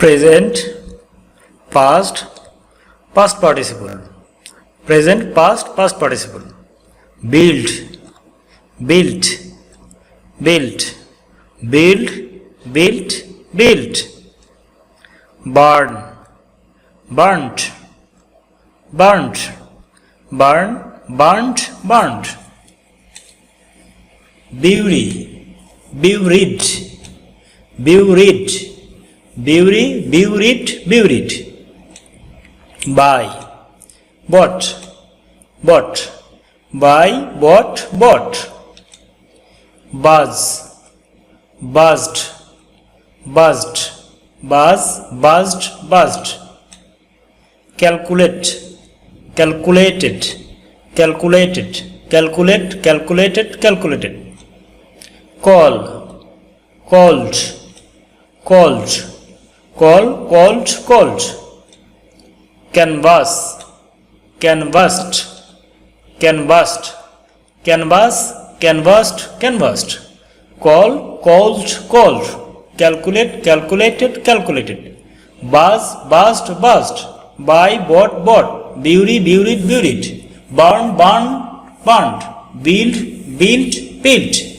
present, past, past participle, present, past, past participle, build, built, built, build, built, built, burn, burnt, burnt, burn, burnt, burnt, bury, buried, buried, bury, buried, buried, buy, bought, bought, buy, bought, bought, buzz, buzzed, buzzed, buzz, buzzed, buzzed, calculate, calculated, calculated, calculate, calculated, calculated, call, called, called, call, called, called, canvas, canvassed, canvassed, canvas, canvassed, canvassed, call, called, called, calculate, calculated, calculated, buzz, buzzed, buzzed, buy, bought, bought, bury, buried, buried, burn, burned, burned, build, built, built.